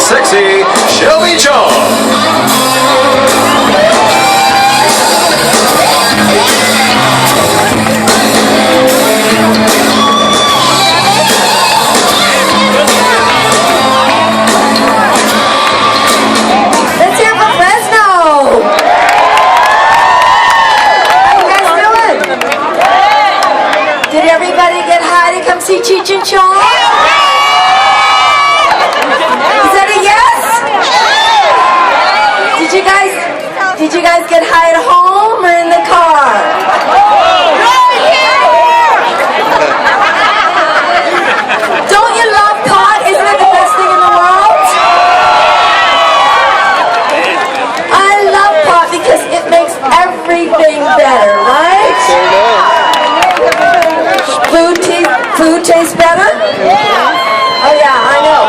sexy Shelby Chong. Let's hear from Fresno. How you guys doing? Did everybody get high to come see Cheech and Chong? Is that a yes? Did you guys get high at home or in the car? Don't you love pot? Isn't it the best thing in the world? I love pot because it makes everything better, right? Food tastes better? Oh yeah, I know.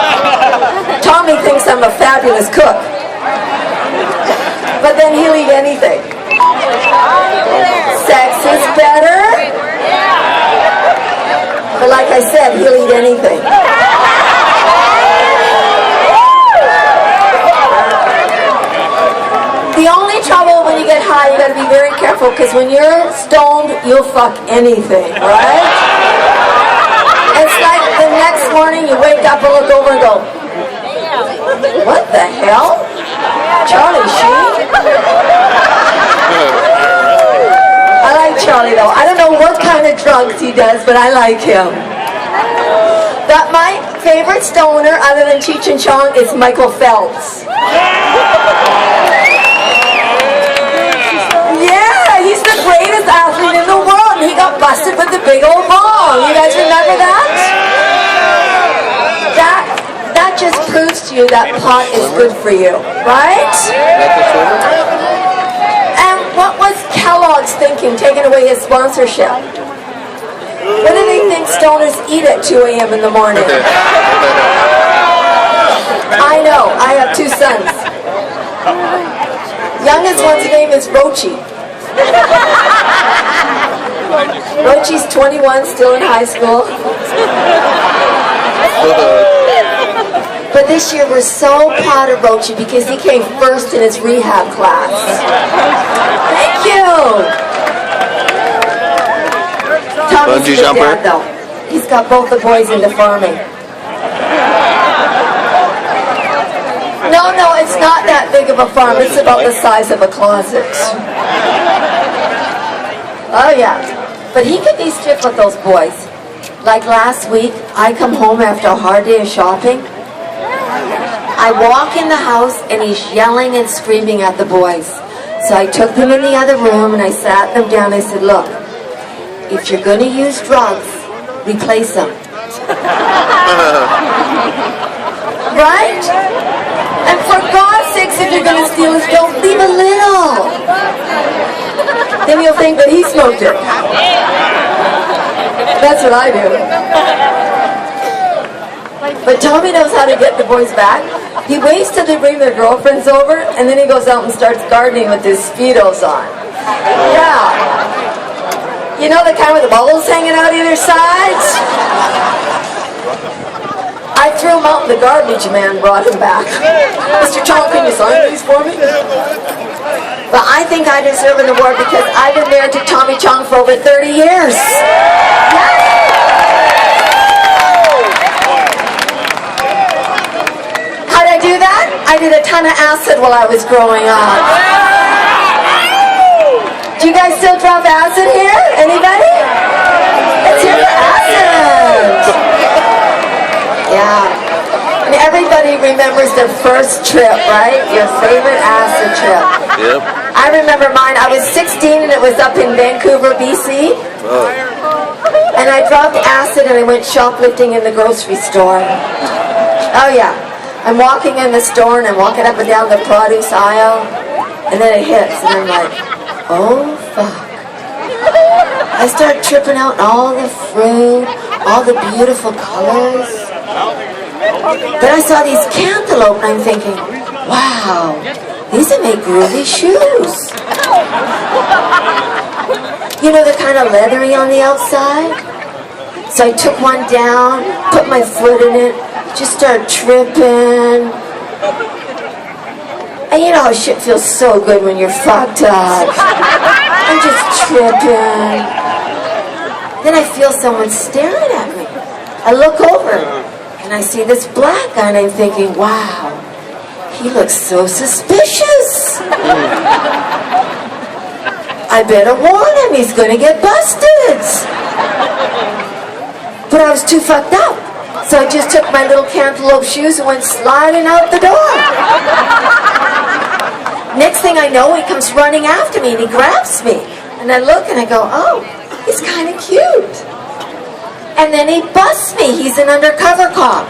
Tommy thinks I'm a fabulous cook. But then he'll eat anything. Sex is better? But like I said, he'll eat anything. The only trouble when you get high, you gotta be very careful, because when you're stoned, you'll fuck anything, right? It's like the next morning you wake up and look over and go, what the hell? Charlie Sheen? I like Charlie though. I don't know what kind of drugs he does, but I like him. But my favorite stoner, other than Cheech and Chong, is Michael Phelps. Yeah, he's the greatest athlete in the world, and he got busted with the big old ball. You guys remember that? That just proves to you that pot is good for you, right? And what was Kellogg's thinking, taking away his sponsorship? What do they think stoners eat at 2 a.m. in the morning? I know, I have 2 sons. Youngest one's name is Rochi. Rochi's 21, still in high school. But this year we're so proud of Rochi because he came first in his rehab class. Thank you. Tommy's his dad though. He's got both the boys into farming. No, it's not that big of a farm. It's about the size of a closet. Oh yeah. But he could be strict with those boys. Like last week, I come home after a hard day of shopping. I walk in the house and he's yelling and screaming at the boys. So I took them in the other room and I sat them down. I said, look, if you're going to use drugs, replace them. Right? And for God's sakes, if you're going to steal his dope, leave a little. Then you'll think that he smoked it. That's what I do. But Tommy knows how to get the boys back. He waits till they bring their girlfriends over, and then he goes out and starts gardening with his Speedos on. Yeah. You know the kind with the bubbles hanging out either side? I threw him out and the garbage man brought him back. Mr. Chong, can you sign these for me? But I think I deserve an award because I've been married to Tommy Chong for over 30 years. Yes. How'd I do that? I did a ton of acid while I was growing up. Do you guys still drop acid here? Anybody? Let's hear the acid. Yeah. And everybody remembers their first trip, right? Your favorite acid trip. Yep. I remember mine. I was 16 and it was up in Vancouver, BC. Oh. And I dropped acid and I went shoplifting in the grocery store. Oh yeah. I'm walking in the store and I'm walking up and down the produce aisle. And then it hits and I'm like, oh fuck. I start tripping out all the fruit, all the beautiful colors. Then I saw these cantaloupe and I'm thinking, wow, these would make groovy shoes. You know, they're kind of leathery on the outside. So I took one down, put my foot in it, just started tripping. And you know how shit feels so good when you're fucked up. I'm just tripping. Then I feel someone staring at me. I look over and I see this black guy and I'm thinking, wow, he looks so suspicious. I better warn him, he's gonna get busted. But I was too fucked up. So I just took my little cantaloupe shoes and went sliding out the door. Next thing I know, he comes running after me and he grabs me. And I look and I go, oh, he's kind of cute. And then he busts me. He's an undercover cop.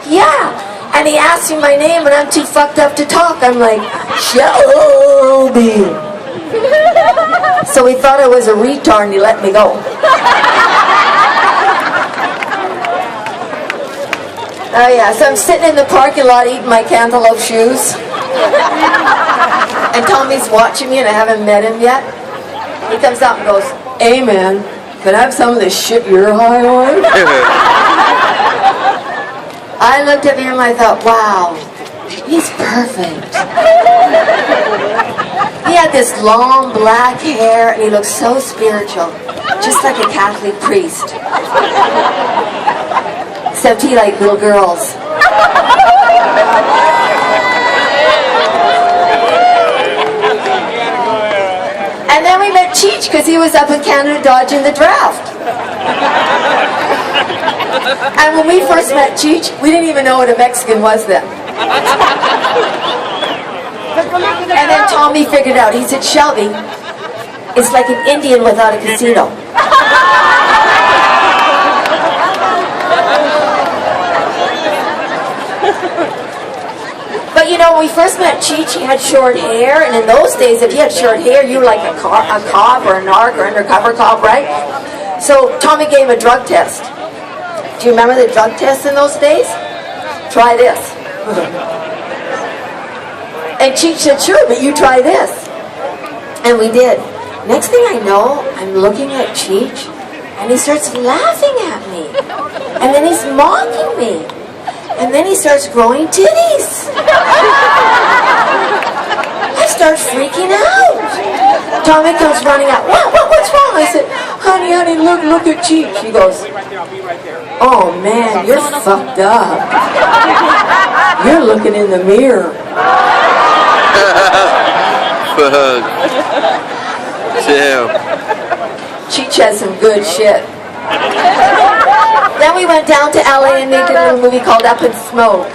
Yeah. And he asks me my name and I'm too fucked up to talk. I'm like, Shelby. So he thought I was a retard and he let me go. Oh yeah, so I'm sitting in the parking lot eating my cantaloupe shoes. And Tommy's watching me and I haven't met him yet. He comes out and goes, hey man, can I have some of this shit you're high on? I looked at him and I thought, wow, he's perfect. He had this long black hair and he looked so spiritual, just like a Catholic priest. Except he liked little girls. And then we met Cheech because he was up in Canada dodging the draft. And when we first met Cheech, we didn't even know what a Mexican was then. And then Tommy figured out, he said, Shelby, it's like an Indian without a casino. But you know, when we first met Cheech, he had short hair, and in those days, if you had short hair, you were like a cop or a narc or undercover cop, right? So Tommy gave him a drug test. Do you remember the drug test in those days? Try this. And Cheech said, sure, but you try this. And we did. Next thing I know, I'm looking at Cheech, and he starts laughing at me. And then he's mocking me. And then he starts growing titties. I start freaking out. Tommy comes running out. What's wrong? I said, honey, look at Cheech. He goes, oh man, you're fucked up. You're looking in the mirror. Damn. Cheech has some good shit. Then we went down to LA and made a little movie called Up in Smoke.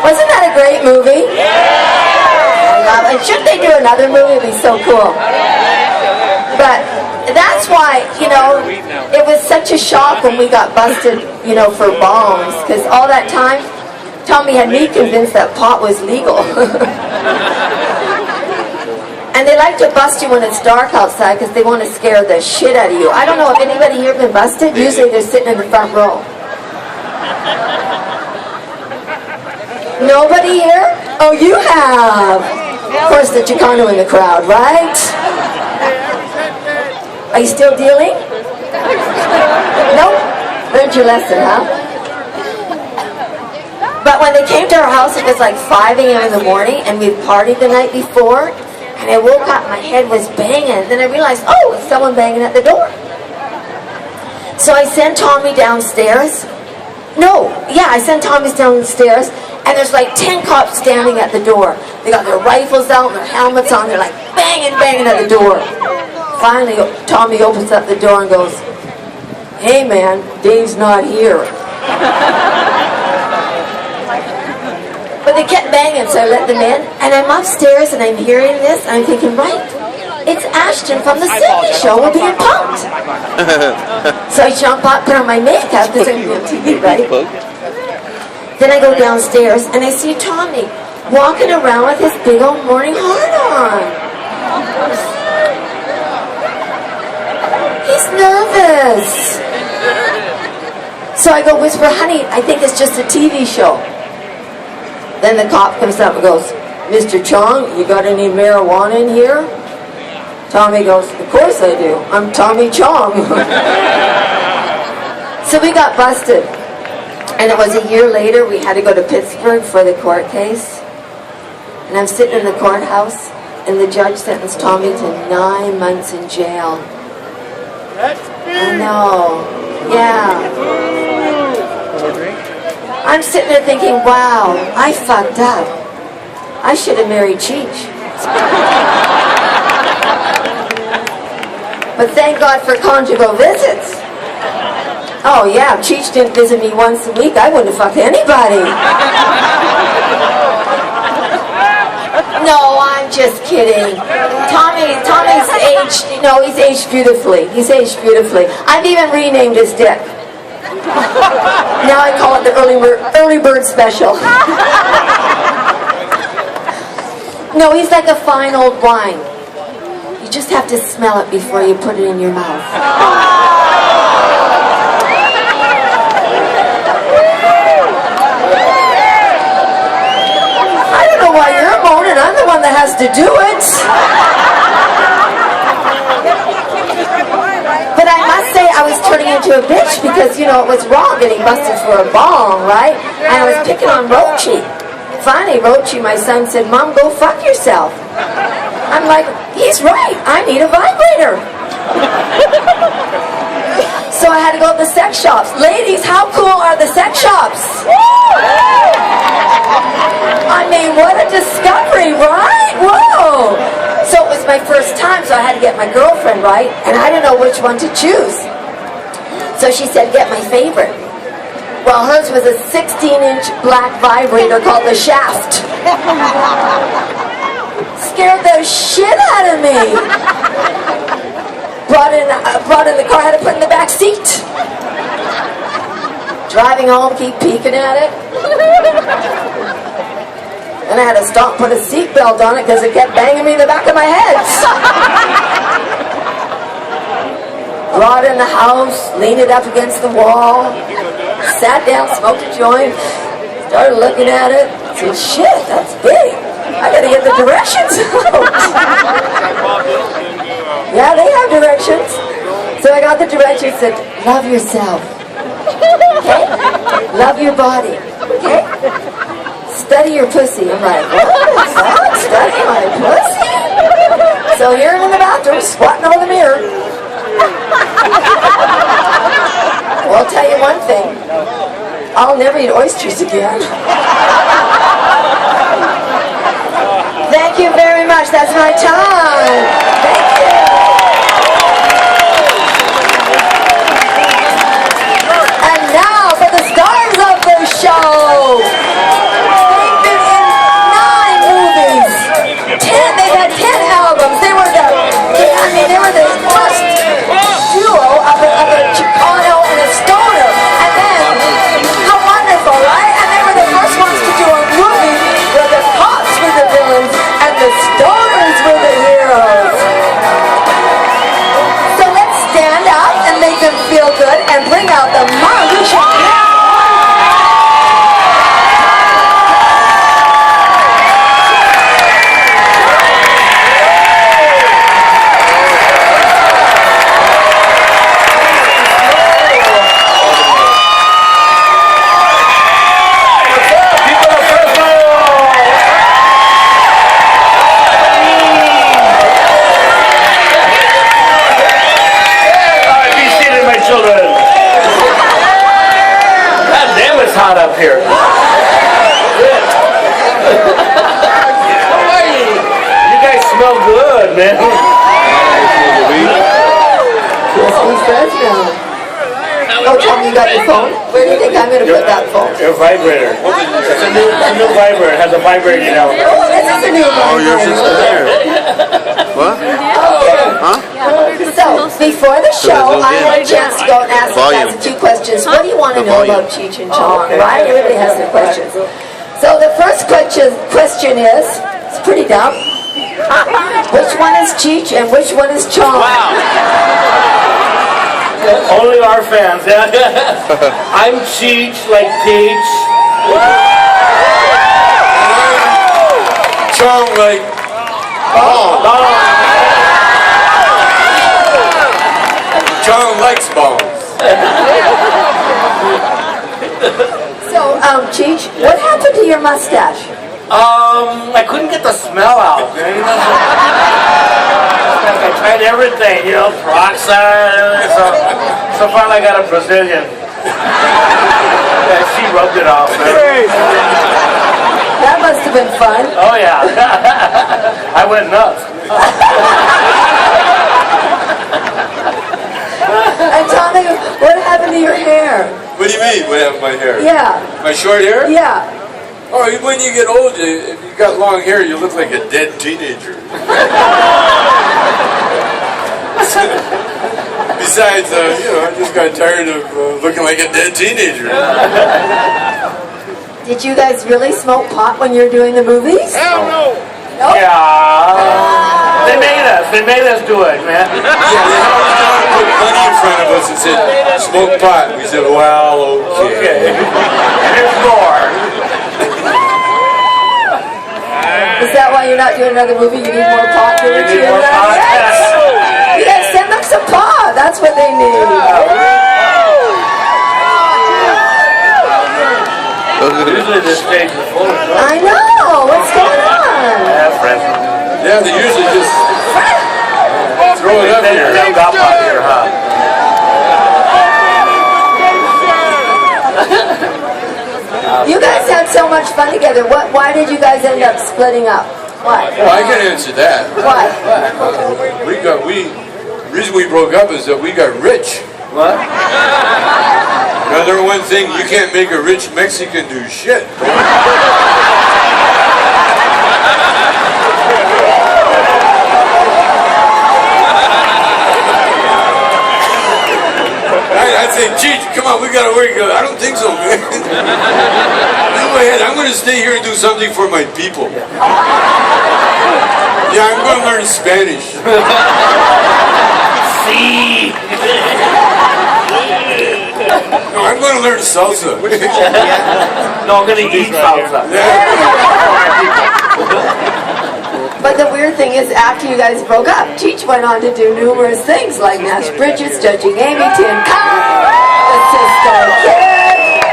Wasn't that a great movie? I love it. Should they do another movie? It'd be so cool. But that's why, you know, it was such a shock when we got busted, you know, for bombs. Because all that time, Tommy had me convinced that pot was legal. And they like to bust you when it's dark outside because they want to scare the shit out of you. I don't know if anybody here been busted. Usually they're sitting in the front row. Nobody here? Oh, you have. Of course, the Chicano in the crowd, right? Are you still dealing? Nope. Learned your lesson, huh? But when they came to our house, it was like 5 a.m. in the morning, and we'd partied the night before. And I woke up, my head was banging. Then I realized, oh, it's someone banging at the door. So I sent Tommy downstairs. I sent Tommy downstairs, and there's like 10 cops standing at the door. They got their rifles out and their helmets on. They're like banging at the door. Finally, Tommy opens up the door and goes, hey man, Dave's not here. But they kept banging, so I let them in. And I'm upstairs and I'm hearing this, and I'm thinking, right, it's Ashton from the Cindy Show. We're being punked. So I jump up, put on my makeup, because I'm on TV, right? Then I go downstairs, and I see Tommy walking around with his big old morning heart on. He's nervous. So I go whisper, honey, I think it's just a TV show. Then the cop comes up and goes, Mr. Chong, you got any marijuana in here? Tommy goes, of course I do. I'm Tommy Chong. So we got busted. And it was a year later, we had to go to Pittsburgh for the court case. And I'm sitting in the courthouse, and the judge sentenced Tommy to 9 months in jail. I know. Yeah. I'm sitting there thinking, wow, I fucked up. I should have married Cheech. But thank God for conjugal visits. Oh yeah, if Cheech didn't visit me once a week, I wouldn't have fucked anybody. No, I'm just kidding. Tommy's aged, no, he's aged beautifully. He's aged beautifully. I've even renamed his dick. Now I call it the early bird special. No, he's like a fine old wine. You just have to smell it before you put it in your mouth. I don't know why you're moaning. I'm the one that has to do it. But I must say I was turning into a bitch because, you know, it was wrong getting busted for a bong, right? And I was picking on Rochi. Finally, Rochi, my son, said, Mom, go fuck yourself. I'm like, he's right. I need a vibrator. So I had to go to the sex shops. Ladies, how cool are the sex shops? I mean, what a discovery, right? Whoa! So it was my first time, so I had to get my girlfriend, right? And I didn't know which one to choose. So she said, get my favorite. Well, hers was a 16-inch black vibrator called the Shaft. Scared the shit out of me. Brought in the car, had to put in the back seat. Driving home, keep peeking at it. And I had to stop, put a seatbelt on it because it kept banging me in the back of my head. Brought in the house, leaned it up against the wall, sat down, smoked a joint, started looking at it, said, shit, that's big. I gotta get the directions out. Yeah, they have directions. So I got the directions, said, love yourself. Okay? Love your body. Okay? Study your pussy. I'm like, what is that? Study my pussy? So here I'm in the bathroom, squatting over the mirror. Well, I'll tell you one thing. I'll never eat oysters again. Thank you very much. That's my time. Thank you. And now for the stars of the show. They've been in 9 movies. 10. They've had 10 albums. They were the first duo of a Chicano and a stoner. And then, how wonderful, right? And they were the first ones to do a movie where the cops were the villains and the stoners were the heroes. So let's stand up and make them feel good and bring out the monk. Hot up here. How are you? You guys smell good, man. Oh, Tom, you got your phone? Where do you think I'm going to put that phone? Your vibrator. It's a new vibrator. It has a vibrating element. Oh, this is a new vibrator. Oh, yours is there. What? Huh? So, before the show, I had a chance to go and ask you guys a few questions. What do you want to know about Cheech and Chong, right? Everybody has their questions. So the first question is, it's pretty dumb. Which one is Cheech and which one is Chong? Wow. Only our fans. I'm Cheech, like Peach. Chong like Chong likes bones. So, Cheech, what happened to your mustache? I couldn't get the smell out. Man. I tried everything, peroxide. So finally I got a Brazilian. Yeah, she rubbed it off. Man. That must have been fun. Oh yeah, I went nuts. And tell me, what happened to your hair? What do you mean, what happened to my hair? Yeah, My short hair? yeah. Oh, when you get old, if you got long hair, you look like a dead teenager. Besides, I just got tired of looking like a dead teenager. Did you guys really smoke pot when you were doing the movies? Hell no! No? Yeah, they made us do it, man. Yeah, they always put money in front of us and said, smoke pot. We said, well, okay. Here's more. Is that why you're not doing another movie? You need more pot to We need more pot. Yes. Yes, send them some pot. That's what they need. Usually this stage is full of drugs. I know. What's going on? Yeah, fresno. Yeah, they usually just throw it up here. They got pot here, huh? You guys had so much fun together. Why did you guys end up splitting up? Why? Well, I can answer that. Why? The reason we broke up is that we got rich. What? Another one thing, you can't make a rich Mexican do shit. I'd say, Cheech, come on, we gotta work. I don't think so, man. Go ahead, I'm gonna stay here and do something for my people. Yeah, I'm gonna learn Spanish. See? No, I'm gonna learn salsa. No, I'm gonna eat salsa. But the weird thing is, after you guys broke up, Cheech went on to do numerous things like Nash Bridges, Judging Amy, Tim Cobb, The Cisco Kid.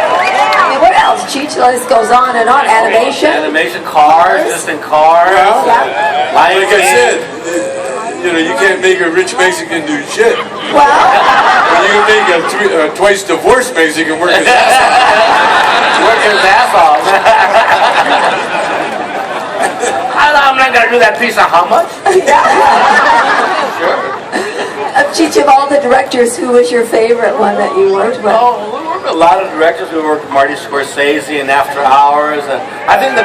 I mean, what else? Cheech, the list goes on and on. Animation. Animation, cars, distant cars. Well, Yeah. like I said, you can't make a rich Mexican do shit. Well, But you can make a twice divorced Mexican work his ass off. Work his ass off. I'm not gonna do that piece of how much? Cheech, of all the directors, who was your favorite one that you worked with? Oh, we worked with a lot of directors. We worked with Marty Scorsese and After Hours, and I think the